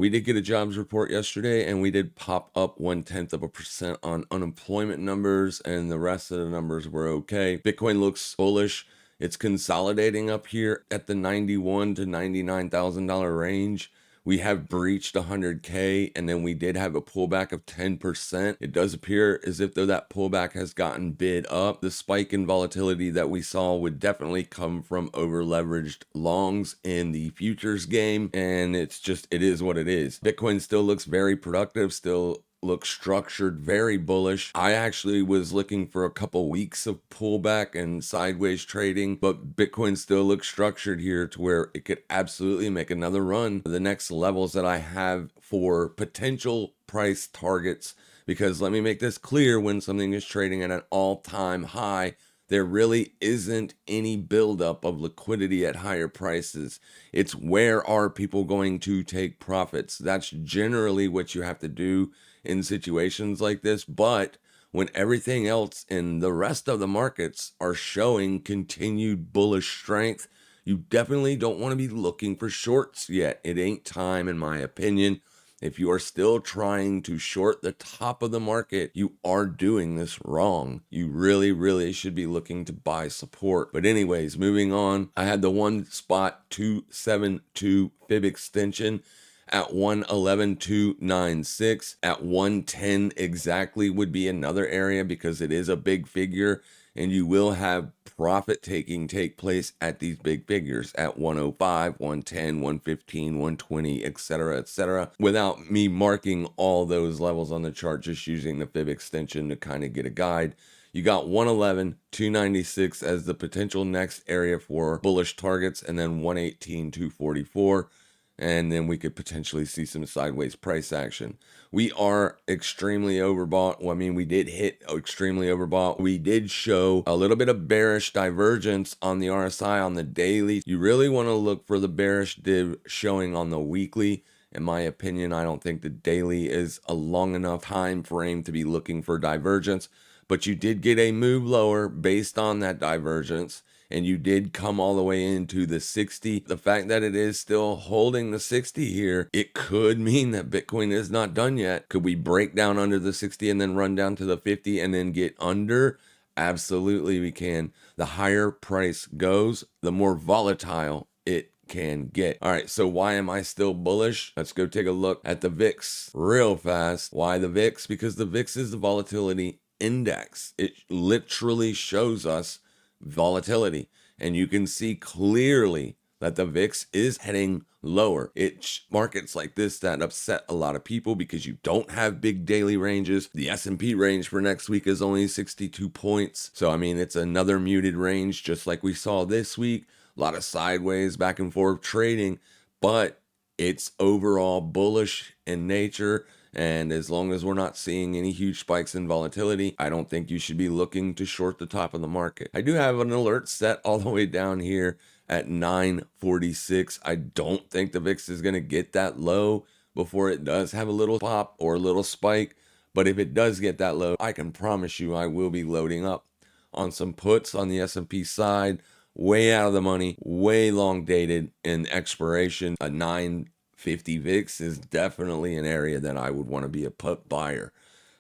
We did get a jobs report yesterday, and we did pop up 0.1% on unemployment numbers, and the rest of the numbers were okay. Bitcoin looks bullish. It's consolidating up here at the $91,000 to $99,000 range. We have breached 100K, and then we did have a pullback of 10%. It does appear as if though that pullback has gotten bid up. The spike in volatility that we saw would definitely come from over leveraged longs in the futures game, and it is what it is. Bitcoin still looks very productive, still looks structured, very bullish. I actually was looking for a couple weeks of pullback and sideways trading, but Bitcoin still looks structured here to where it could absolutely make another run. The next levels that I have for potential price targets, because let me make this clear, when something is trading at an all-time high, there really isn't any buildup of liquidity at higher prices. It's where are people going to take profits? That's generally what you have to do in situations like this. But when everything else in the rest of the markets are showing continued bullish strength, you definitely don't want to be looking for shorts yet. It ain't time, in my opinion. If you are still trying to short the top of the market, you are doing this wrong. You really should be looking to buy support. But anyways, moving on, I had the one spot 272 fib extension at 111,296. At 110 exactly would be another area, because it is a big figure, and you will have profit taking take place at these big figures at 105, 110, 115, 120, etc., without me marking all those levels on the chart, just using the fib extension to kind of get a guide. You got 111, 296 as the potential next area for bullish targets, and then 118, 244. And then we could potentially see some sideways price action. We are extremely overbought. Well, I mean, we did hit extremely overbought. We did show a little bit of bearish divergence on the RSI on the daily. You really want to look for the bearish div showing on the weekly. In my opinion, I don't think the daily is a long enough time frame to be looking for divergence, but you did get a move lower based on that divergence, and you did come all the way into the 60. The fact that it is still holding the 60 here, it could mean that Bitcoin is not done yet. Could we break down under the 60 and then run down to the 50 and then get under? Absolutely we can. The higher price goes, the more volatile it can get. All right, so why am I still bullish? Let's go take a look at the VIX real fast. Why the VIX? Because the VIX is the volatility index. It literally shows us volatility, and you can see clearly that the VIX is heading lower. It's markets like this that upset a lot of people because you don't have big daily ranges. The S&P range for next week is only 62 points. So, I mean, it's another muted range, just like we saw this week. A lot of sideways back and forth trading, but it's overall bullish in nature. And as long as we're not seeing any huge spikes in volatility, I don't think you should be looking to short the top of the market. I do have an alert set all the way down here at 946. I don't think the VIX is going to get that low before it does have a little pop or a little spike. But if it does get that low, I can promise you I will be loading up on some puts on the S&P side, way out of the money, way long dated in expiration. A 950 VIX is definitely an area that I would want to be a put buyer.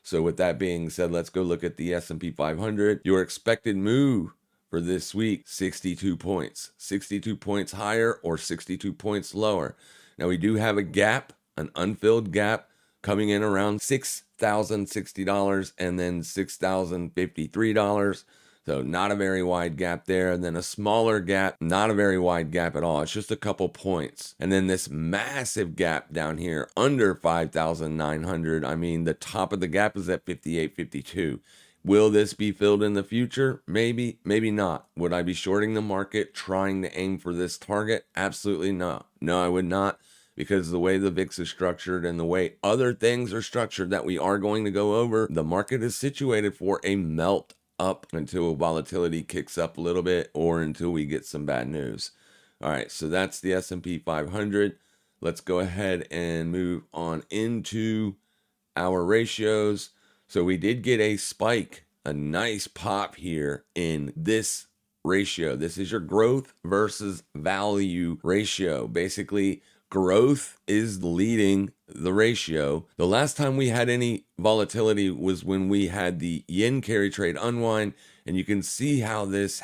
So with that being said, let's go look at the S&P 500. Your expected move for this week, 62 points. 62 points higher or 62 points lower. Now we do have a gap, an unfilled gap, coming in around $6,060 and then $6,053. So not a very wide gap there. And then a smaller gap, not a very wide gap at all. It's just a couple points. And then this massive gap down here under 5,900. I mean, the top of the gap is at 58.52. Will this be filled in the future? Maybe, maybe not. Would I be shorting the market trying to aim for this target? Absolutely not. No, I would not, because the way the VIX is structured and the way other things are structured that we are going to go over, the market is situated for a melt up until volatility kicks up a little bit or until we get some bad news. All right, so that's the S&P 500. Let's go ahead and move on into our ratios. So we did get a spike, a nice pop here in this ratio. This is your growth versus value ratio. Basically, growth is leading the ratio. The last time we had any volatility was when we had the yen carry trade unwind, and you can see how this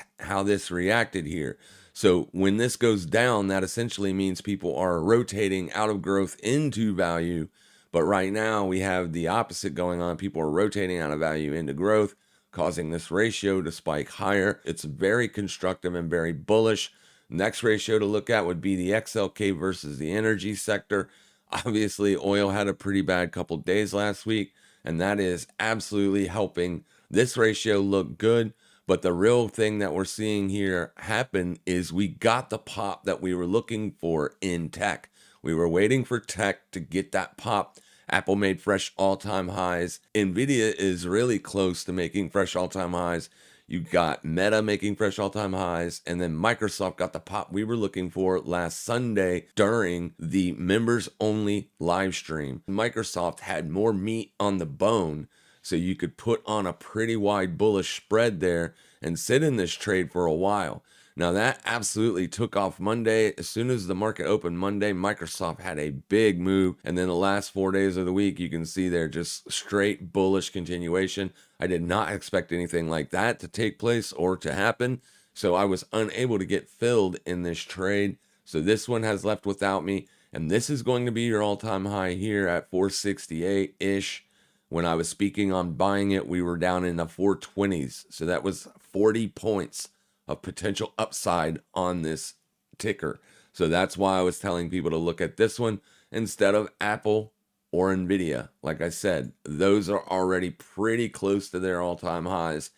reacted here. So when this goes down, that essentially means people are rotating out of growth into value. But right now we have the opposite going on. People are rotating out of value into growth, causing this ratio to spike higher. It's very constructive and very bullish. Next ratio to look at would be the XLK versus the energy sector. Obviously, oil had a pretty bad couple days last week, and that is absolutely helping this ratio look good. But the real thing that we're seeing here happen is we got the pop that we were looking for in tech. We were waiting for tech to get that pop. Apple made fresh all-time highs. Nvidia is really close to making fresh all-time highs. You got Meta making fresh all-time highs, and then Microsoft got the pop we were looking for last Sunday during the members-only live stream. Microsoft had more meat on the bone, so you could put on a pretty wide bullish spread there and sit in this trade for a while. Now that absolutely took off Monday. As soon as the market opened Monday, Microsoft had a big move. And then the last 4 days of the week, you can see they're just straight bullish continuation. I did not expect anything like that to take place or to happen. So I was unable to get filled in this trade. So this one has left without me. And this is going to be your all-time high here at 468-ish. When I was speaking on buying it, we were down in the 420s. So that was 40 points of potential upside on this ticker. So that's why I was telling people to look at this one instead of Apple or Nvidia. Like I said, those are already pretty close to their all-time highs.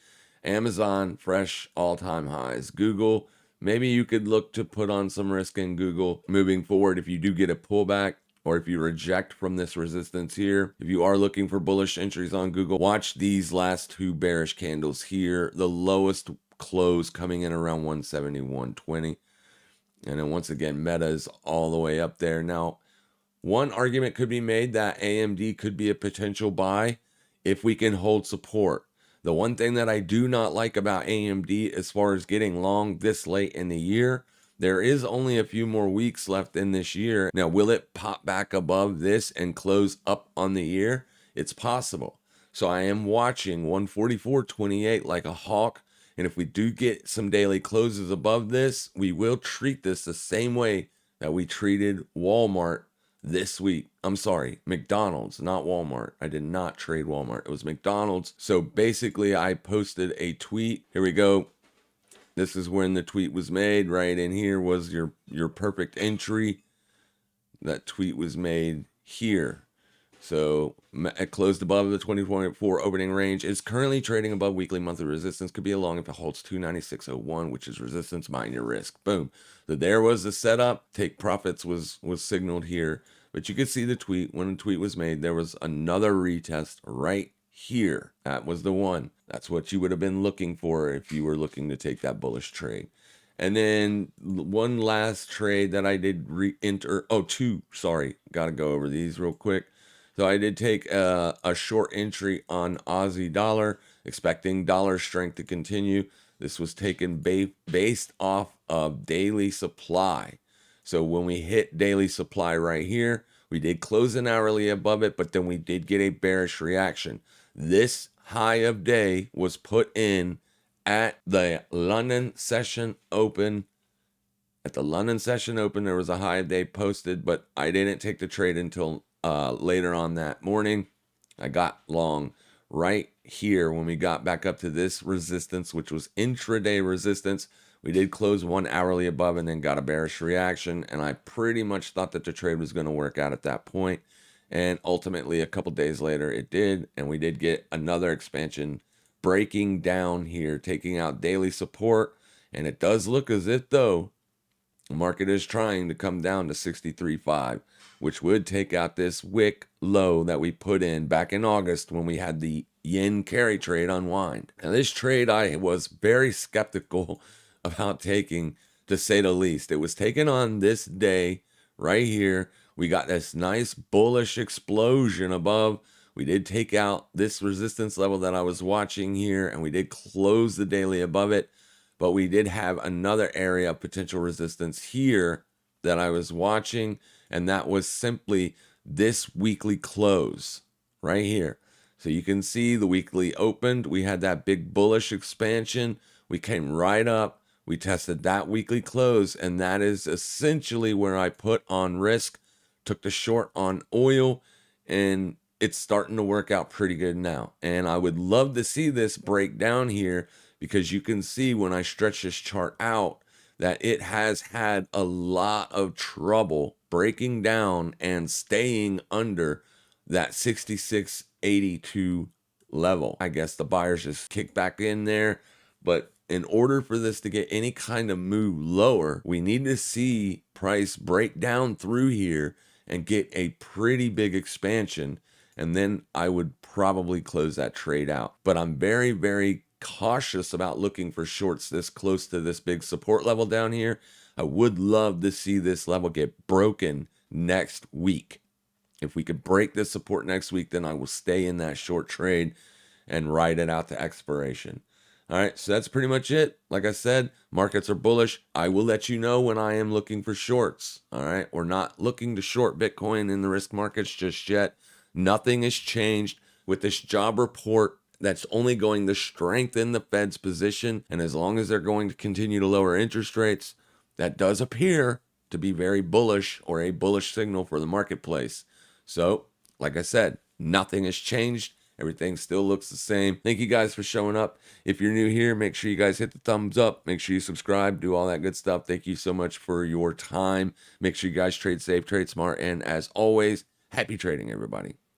Amazon, fresh all-time highs. Google, maybe you could look to put on some risk in Google moving forward if you do get a pullback, or if you reject from this resistance here. If you are looking for bullish entries on Google, watch these last two bearish candles here. The lowest close coming in around 171.20. And then once again, Meta is all the way up there. Now, one argument could be made that AMD could be a potential buy if we can hold support. The one thing that I do not like about AMD as far as getting long this late in the year, there is only a few more weeks left in this year. Now, will it pop back above this and close up on the year? It's possible. So I am watching 144.28 like a hawk. And if we do get some daily closes above this, we will treat this the same way that we treated Walmart this week. I'm sorry, McDonald's, not Walmart. I did not trade Walmart. It was McDonald's. So basically, I posted a tweet. Here we go. This is when the tweet was made. Right in here was your perfect entry. That tweet was made here. So it closed above the 20.4 opening range. It's currently trading above weekly monthly resistance. Could be a long if it holds 296.01, which is resistance. Mind your risk. Boom. So there was the setup. Take profits was signaled here. But you could see the tweet. When the tweet was made, there was another retest right here. That was the one. That's what you would have been looking for if you were looking to take that bullish trade. And then one last trade that I did re-enter. Oh, two. Sorry. Got to go over these real quick. So I did take a short entry on Aussie dollar, expecting dollar strength to continue. This was taken based off of daily supply. So when we hit daily supply right here, we did close an hourly above it, but then we did get a bearish reaction. This high of day was put in at the London session open. At the London session open, there was a high of day posted, but I didn't take the trade until later on that morning. I got long right here when we got back up to this resistance, which was intraday resistance. We did close 1 hourly above and then got a bearish reaction, and I pretty much thought that the trade was going to work out at that point. And ultimately, a couple days later, it did, and we did get another expansion breaking down here, taking out daily support. And it does look as if, though, the market is trying to come down to 63.5, which would take out this wick low that we put in back in August when we had the yen carry trade unwind. Now, this trade I was very skeptical about taking, to say the least. It was taken on this day right here. We got this nice bullish explosion above. We did take out this resistance level that I was watching here, and we did close the daily above it. But we did have another area of potential resistance here that I was watching, and that was simply this weekly close right here. So you can see the weekly opened. We had that big bullish expansion. We came right up. We tested that weekly close, and that is essentially where I put on risk, took the short on oil, and it's starting to work out pretty good now. And I would love to see this break down here, because you can see when I stretch this chart out that it has had a lot of trouble breaking down and staying under that 66.82 level. I guess the buyers just kicked back in there, but in order for this to get any kind of move lower, we need to see price break down through here and get a pretty big expansion, and then I would probably close that trade out. But I'm very, very cautious about looking for shorts this close to this big support level down here. I would love to see this level get broken next week. If we could break this support next week, then I will stay in that short trade and ride it out to expiration. All right, so that's pretty much it. Like I said, markets are bullish. I will let you know when I am looking for shorts. All right, we're not looking to short Bitcoin in the risk markets just yet. Nothing has changed with this job report. That's only going to strengthen the Fed's position. And as long as they're going to continue to lower interest rates, that does appear to be very bullish, or a bullish signal for the marketplace. So, like I said, nothing has changed. Everything still looks the same. Thank you guys for showing up. If you're new here, make sure you guys hit the thumbs up. Make sure you subscribe, do all that good stuff. Thank you so much for your time. Make sure you guys trade safe, trade smart, and as always, happy trading, everybody.